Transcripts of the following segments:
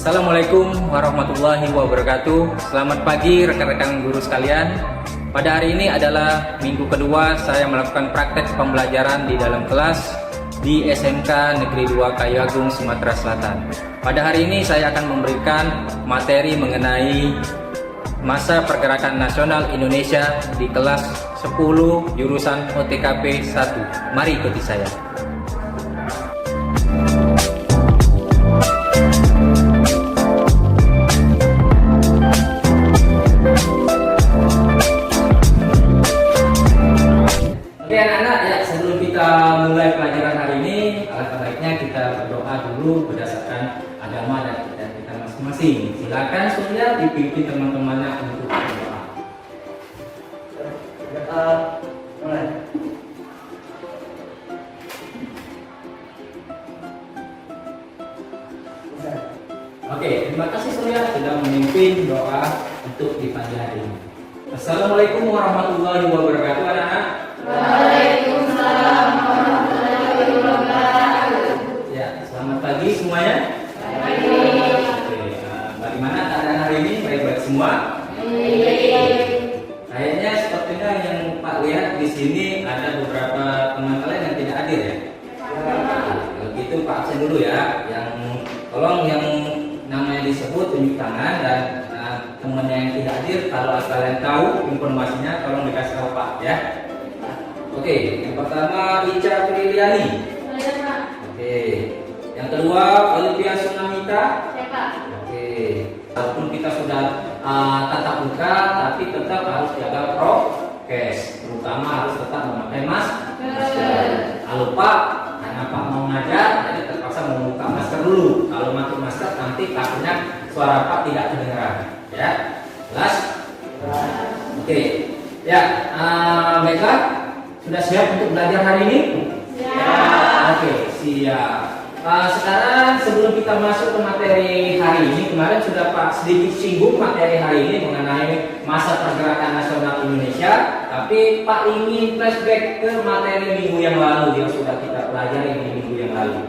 Assalamualaikum warahmatullahi wabarakatuh. Selamat pagi rekan-rekan guru sekalian. Pada hari ini adalah minggu kedua saya melakukan praktek pembelajaran di dalam kelas di SMK Negeri 2 Kayu Agung, Sumatera Selatan. Pada hari ini saya akan memberikan materi mengenai masa pergerakan nasional Indonesia di kelas 10 jurusan OTKP 1. Mari ikuti saya. Oke anak-anak, ya sebelum kita mulai pelajaran hari ini, alangkah baiknya kita berdoa dulu berdasarkan agama dan kita masing-masing. Silakan Surya dipimpin teman-temannya untuk berdoa. Mulai. Oke, terima kasih Surya sudah memimpin doa untuk di pagi hari ini. Assalamualaikum warahmatullahi wabarakatuh anak-anak. Waalaikumsalam warahmatullahi wabarakatuh. Ya, selamat pagi semuanya. Pagi. Oke, bagaimana keadaan hari ini? Baik-baik semua? Kayaknya sepertinya yang Pak lihat di sini ada beberapa teman kalian yang tidak hadir ya. Kalau gitu Pak absen dulu ya. Tolong yang namanya disebut tunjuk tangan dan temannya yang tidak hadir kalau kalian tahu informasinya tolong dikasih tahu Pak ya. Oke, yang pertama Ica Priliani. Oke, yang kedua Olivia Sunamita. Oke, walaupun kita sudah tatap muka, tapi tetap harus jaga prokes, terutama harus tetap memakai masker. Jangan lupa karena Pak mau ngajar, jadi terpaksa membuka masker dulu. Kalau pakai masker nanti takutnya suara Pak tidak terdengar. Ya, jelas? Oke, ya, baiklah. Sudah siap untuk belajar hari ini? Siap. Oke, siap. Sekarang sebelum kita masuk ke materi hari ini, kemarin sudah Pak sedikit singgung materi hari ini mengenai masa pergerakan nasional Indonesia, tapi Pak ingin flashback ke materi minggu yang lalu yang sudah kita pelajari di minggu yang lalu.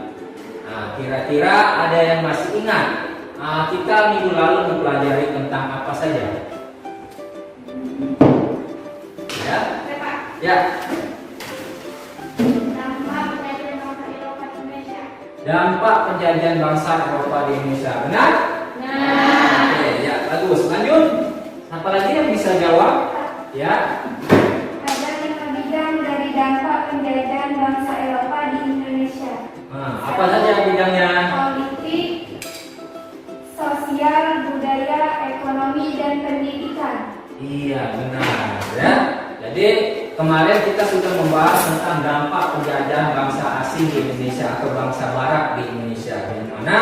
Nah, kira-kira ada yang masih ingat? Kita minggu lalu mempelajari tentang apa saja? Ya? Ya. Dampak penjajahan bangsa Eropa di Indonesia. Benar? Nah. Oke, ya bagus. Lanjut. Apa lagi yang bisa jawab? Ya. Ada 5 bidang dari dampak penjajahan bangsa Eropa di Indonesia. Apa saja bidangnya? Politik, sosial, budaya, ekonomi, dan pendidikan. Iya, benar. Ya. Jadi kemarin kita sudah membahas tentang dampak penjajahan bangsa asing di Indonesia atau bangsa Barat di Indonesia. Yang mana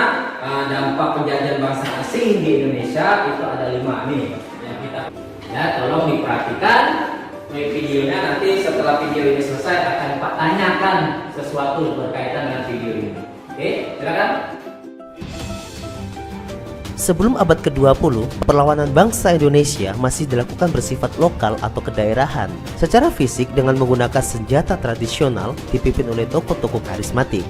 dampak penjajahan bangsa asing di Indonesia itu ada 5 nih. Yang kita ya tolong diperhatikan. Videonya nanti setelah video ini selesai akan Pak tanyakan sesuatu berkaitan dengan video ini. Oke, silakan. Sebelum abad ke-20, perlawanan bangsa Indonesia masih dilakukan bersifat lokal atau kedaerahan, secara fisik dengan menggunakan senjata tradisional dipimpin oleh tokoh-tokoh karismatik.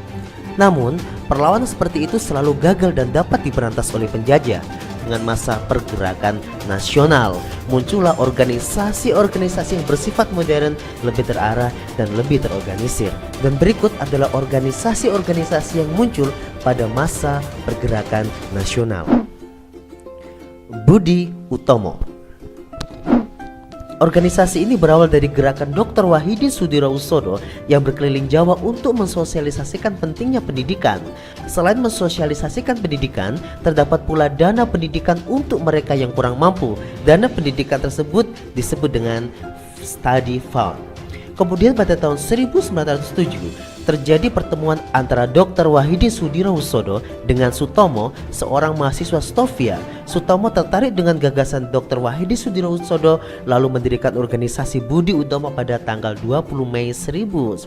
Namun, perlawanan seperti itu selalu gagal dan dapat diberantas oleh penjajah. Dengan masa pergerakan nasional, muncullah organisasi-organisasi yang bersifat modern, lebih terarah, dan lebih terorganisir. Dan berikut adalah organisasi-organisasi yang muncul pada masa pergerakan nasional. Budi Utomo. Organisasi ini berawal dari gerakan Dr. Wahidin Sudirohusodo yang berkeliling Jawa untuk mensosialisasikan pentingnya pendidikan. Selain mensosialisasikan pendidikan, terdapat pula dana pendidikan untuk mereka yang kurang mampu. Dana pendidikan tersebut disebut dengan Study Fund. Kemudian pada tahun 1907 terjadi pertemuan antara Dr. Wahidin Sudirohusodo dengan Sutomo, seorang mahasiswa Stovia. Sutomo tertarik dengan gagasan Dr. Wahidin Sudirohusodo lalu mendirikan organisasi Budi Utomo pada tanggal 20 Mei 1908.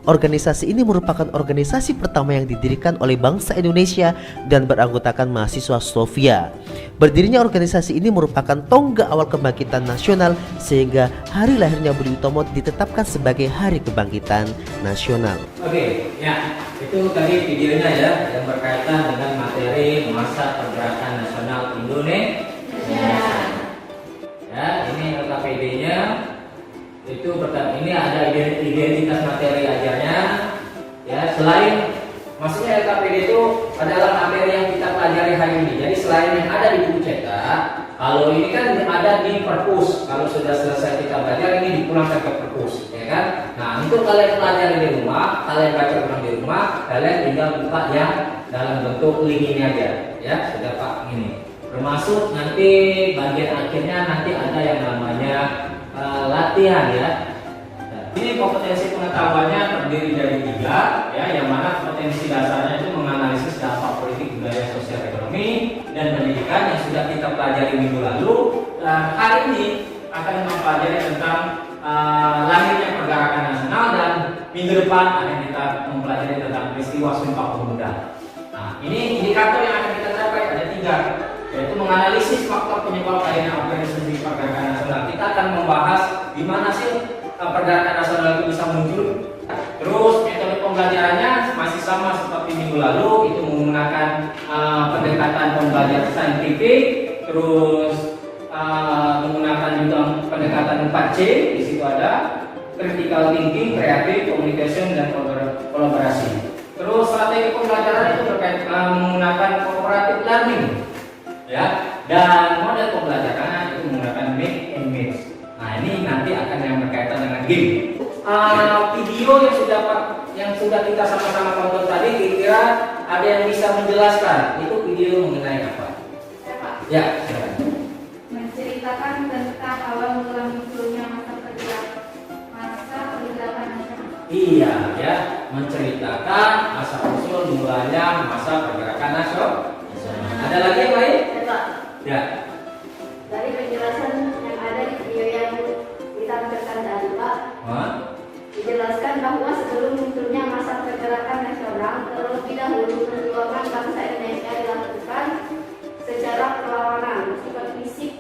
Organisasi ini merupakan organisasi pertama yang didirikan oleh bangsa Indonesia dan beranggotakan mahasiswa Stovia. Berdirinya organisasi ini merupakan tonggak awal kebangkitan nasional sehingga hari lahirnya Budi Utomo ditetapkan sebagai Hari Kebangkitan Nasional. Oke, ya itu tadi videonya ya yang berkaitan dengan materi Masa Pergerakan Nasional Indonesia. Ya, ini LKPD-nya. Itu pertama, ini ada identitas materi ajarnya. Ya, selain maksudnya LKPD itu adalah materi yang kita pelajari hari ini. Jadi selain yang ada di buku cetak, kalau ini kan ada di perpus. Kalau sudah selesai kita belajar, ini dipulangkan ke perpus, ya kan? Nah, untuk kalian pelajari di rumah, kalian baca ulang di rumah, kalian tinggal buka yang dalam bentuk link ini aja, ya. Sudah Pak ini. Termasuk nanti bagian akhirnya nanti ada yang namanya latihan, ya. Ini kompetensi pengetahuannya terdiri dari 3, ya, yang mana kompetensi dasarnya itu menganalisis dampak politik, budaya, sosial, ekonomi, dan pendidikan yang sudah kita pelajari minggu lalu. Hari ini akan mempelajari tentang lahirnya pergerakan nasional, dan minggu depan akan kita mempelajari tentang peristiwa Sumpah Pemuda. Nah, ini indikator yang akan kita capai ada 3, yaitu menganalisis faktor penyebab lahirnya organisasi pergerakan nasional. Kita akan membahas di mana sih pergerakan nasional itu bisa muncul. Terus metode pembelajarannya masih sama seperti minggu lalu, itu menggunakan pendekatan pembelajaran saintifik, terus menggunakan juga pendekatan 4C. Di situ ada critical thinking, creative, communication, dan kolaborasi. Terus strategi pembelajaran itu terkait menggunakan cooperative learning, ya, dan model pembelajaran itu menggunakan mix and match. Nah, ini nanti akan yang berkaitan dengan game. Video yang sudah kita sama-sama tonton tadi, kira-kira ada yang bisa menjelaskan itu video mengenai apa? Ya, silakan. Menceritakan tentang awal mula munculnya masa pergerakan nasional. Iya, ya, menceritakan asal usul mulanya masa pergerakan nasional. Ada lagi yang lain? Ya. Dari penjelasan yang ada di video yang ditampilkan tadi, Pak, dijelaskan bahwa sebelum munculnya masa pergerakan nasional, terlebih dahulu perjuangan bangsa Indonesia dilakukan secara perlawanan, bersifat fisik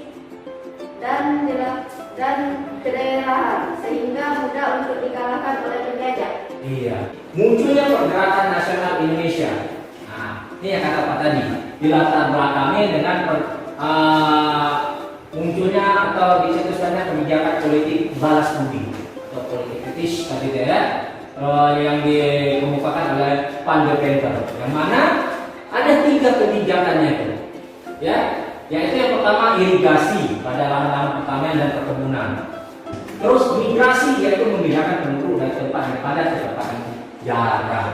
dan kedaerahan, sehingga mudah untuk dikalahkan oleh penjajah. Iya, munculnya pergerakan nasional Indonesia. Nah, ini yang kata Pak tadi, dilatar belakangi dengan munculnya atau dicetuskannya kebijakan politik balas budi atau politik kritis tadi ya, yang dikemukakan oleh Van der Bellen, yang mana ada 3 kebijakannya itu, ya, yaitu yang pertama irigasi pada lahan-lahan pertanian dan perkebunan, terus migrasi yaitu memindahkan penduduk dari tempat yang padat ke tempat yang jarang.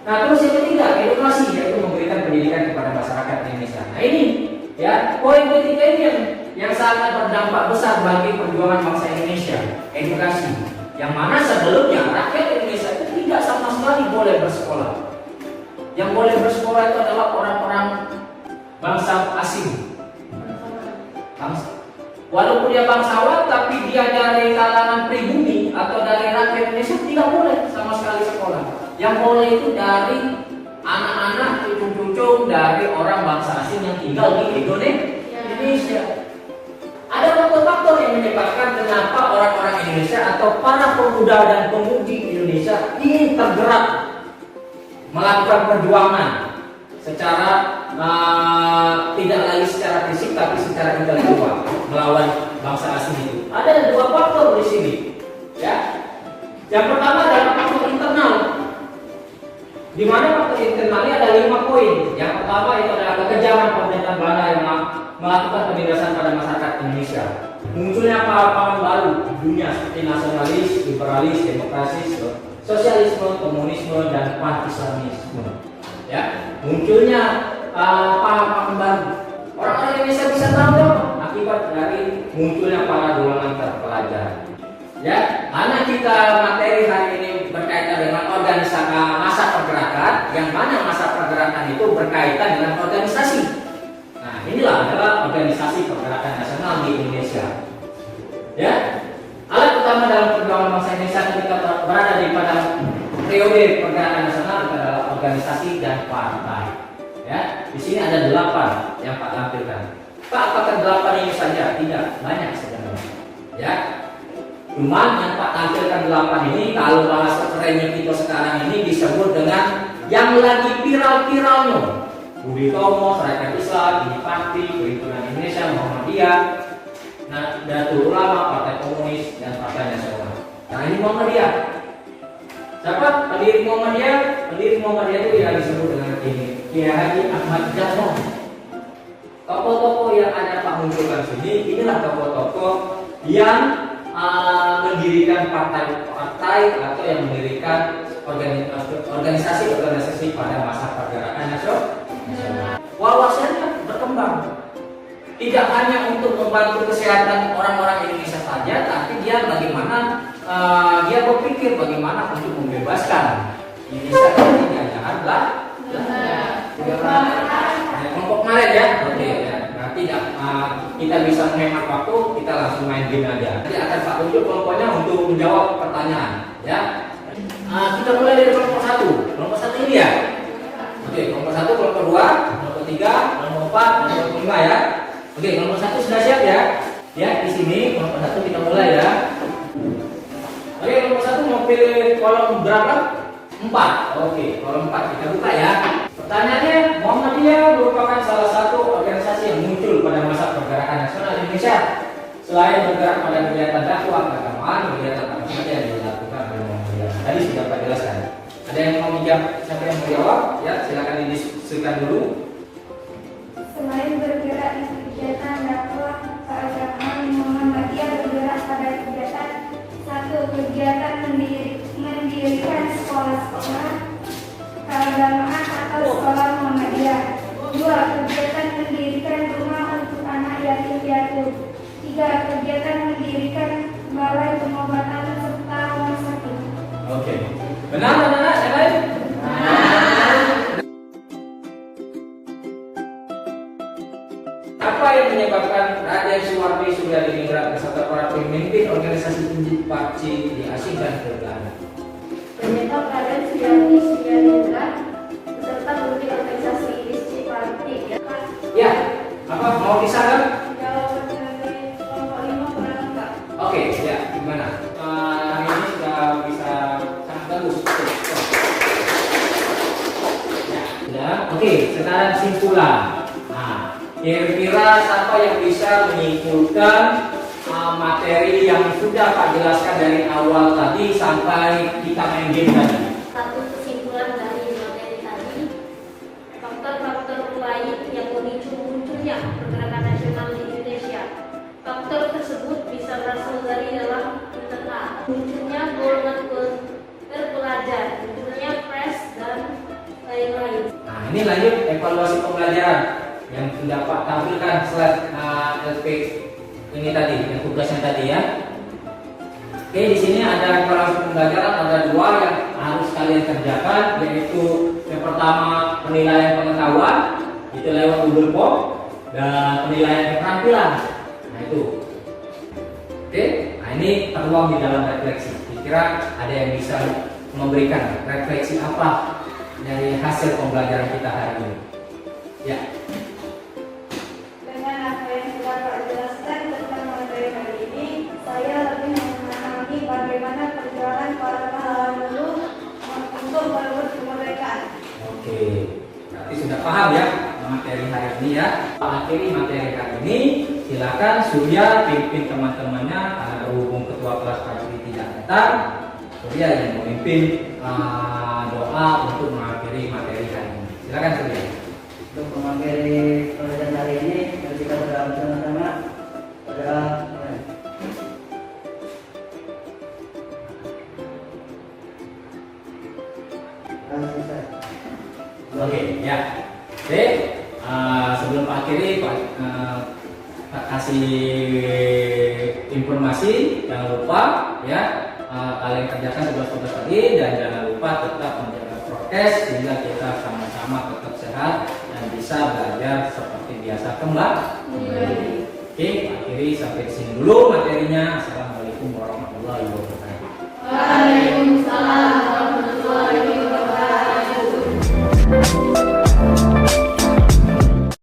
Nah, terus yang ketiga edukasi yaitu memberikan pendidikan kepada masyarakat Indonesia. Nah, ini ya, poin ketiga ini yang sangat berdampak besar bagi perjuangan bangsa Indonesia, edukasi. Yang mana sebelumnya rakyat Indonesia itu tidak sama sekali boleh bersekolah. Yang boleh bersekolah itu adalah orang-orang bangsa asing. Walaupun dia bangsawan, tapi dia dari kalangan pribumi atau dari rakyat Indonesia tidak boleh sama sekali sekolah. Yang boleh itu dari anak-anak, cucu-cucu dari orang bangsa asing yang tinggal di Indonesia. Ada faktor-faktor yang menyebabkan kenapa orang-orang Indonesia atau para pemuda dan pemudi Indonesia ingin tergerak melakukan perjuangan secara tidak lagi secara fisik tapi secara intelektual melawan bangsa asing itu. Ada 2 faktor di sini, ya. Yang pertama adalah faktor internal, di mana faktor internalnya ada 5 poin. Yang pertama itu adalah kekejaman pemerintah Belanda yang melakukan penindasan pada masyarakat Indonesia. Munculnya paham-paham baru di dunia seperti nasionalis, liberalis, demokrasis, sosialisme, komunisme, dan pan-islamisme. Ya, munculnya paham-paham baru. Orang-orang Indonesia bisa tahu akibat dari munculnya para golongan terpelajar. Ya, karena kita materi hari ini berkaitan dengan organisasi masa pergerakan, yang mana masa pergerakan itu berkaitan dengan organisasi. Nah, inilah adalah organisasi pergerakan nasional di Indonesia. Ya, alat utama dalam perjuangan bangsa Indonesia ketika berada di pada periode pergerakan nasional adalah organisasi dan partai. Ya, di sini ada 8 yang Pak tampilkan. Pak, apakah 8 ini saja? Tidak, banyak sebenarnya. Ya. Cuman yang Pak tampilkan 8 ini kalau bahasa kerennya kita sekarang ini disebut dengan yang lagi viral-viralnya. Budi Utomo, Sarekat Islam, Ini Parti, Perhimpunan Indonesia, Muhammadiyah, Nahdlatul Ulama, Partai Komunis, dan Partai Nasional. Nah ini Muhammadiyah. Siapa pendiri Muhammadiyah? Pendiri Muhammadiyah itu yang disebut dengan ini Kiai Haji Ahmad Dahlan. Tokoh-tokoh yang ada Pak munculkan sini, inilah tokoh-tokoh yang mendirikan partai-partai atau yang mendirikan organisasi-organisasi pada masa pergerakan nasional. Wawasannya berkembang. Tidak hanya untuk membantu kesehatan orang-orang Indonesia saja, tapi dia bagaimana dia berpikir bagaimana untuk membebaskan Indonesia dari jajahan kelompok kemarin ya. Oke ya. Nah, tidak kita bisa menghemat waktu, kita langsung main game aja. Nanti akan Pak tunjuk kelompoknya untuk menjawab pertanyaan ya. Kita mulai dari kelompok 1. Kelompok 1 ini ya. Oke, kelompok 1, kelompok 2, kelompok 3, kelompok 4, kelompok 5 ya. Oke, kelompok 1 sudah siap ya? Ya, di sini kelompok 1 kita mulai ya. Oke, kelompok 1 mau pilih kolom berapa? 4. Oke, kolom 4 kita buka ya. Pertanyaannya, Muhammadiyah merupakan salah satu organisasi yang muncul pada masa pergerakan nasional Indonesia. Selain bergerak pada kegiatan dakwah keagamaan, kegiatan apa saja yang dilakukan oleh Muhammadiyah. Tadi sudah Pak jelaskan. Ada yang mau menjawab? Siapa yang mau jawab? Ya, silakan didiskusikan dulu. Selain bergerak di kegiatan dakwah keagamaan, Muhammadiyah bergerak pada kegiatan 1. Kegiatan mendirikan sekolah-sekolah keagamaan atau sekolah Muhammadiyah. 2. Kegiatan mendirikan rumah untuk anak yatim piatu. 3. Kegiatan mendirikan balai pengobatan serta rumah sakit. Oke. Benar anak-anak? Yang lain? Apa yang menyebabkan Raden Suwardi Suryadiningrat beserta para pemimpin organisasi tinggi Paci diasingkan ke Belanda? Penyebab Raden Suryadiningrat beserta pemimpin organisasi ISC Parti ya. Ya, apa mau disangka? Jawaban dari kelompok 5 kurang lengkap. Oke, ya, gimana? Hari ini sudah bisa sangat bagus. Ya, sudah. Oke, sekarang simpulan. Nah, kira-kira siapa yang bisa menyimpulkan materi yang sudah Pak jelaskan dari awal tadi sampai kita main game tadi? Satu kesimpulan dari materi tadi, faktor-faktor lain yang memicu munculnya pergerakan nasional di Indonesia. Faktor tersebut bisa berasal dari dalam internal, munculnya golongan terpelajar, munculnya pres dan lain-lain. Nah, ini lanjut evaluasi pembelajaran yang sudah Pak tampilkan slide LP ini tadi, yang tugasnya tadi ya. Oke, di sini ada evaluasi pembelajaran, ada 2 yang harus kalian kerjakan, yaitu yang pertama penilaian pengetahuan, itu lewat Google Form, dan penilaian keterampilan. Nah itu. Oke, nah ini tertuang di dalam refleksi. Kira-kira ada yang bisa memberikan refleksi apa dari hasil pembelajaran kita hari ini? Ya. Dengan apa yang telah Pak jelaskan tentang materi hari ini, saya lebih memahami bagaimana perjuangan para pahlawan dulu untuk merebut kemerdekaan. Oke, berarti sudah paham ya materi hari ini ya. Pak akhiri materi hari ini, silakan Surya pimpin teman-temannya karena berhubung ketua kelas pagi tidak datang. Surya yang memimpin doa untuk mengakhiri materi hari ini. Silakan Surya. Untuk mengakhiri pelajaran hari ini, mari kita berdoa bersama-sama. Berdoa. Oke, ya. Oke, sebelum Pak akhiri, Pak kasih informasi. Jangan lupa ya, kalian kerjakan tugas-tugas tadi dan jangan lupa tetap menjaga prokes sehingga kita sama-sama tetap sehat dan bisa belajar seperti biasa kembali. Oke, Pak akhiri sampai di sini dulu materinya.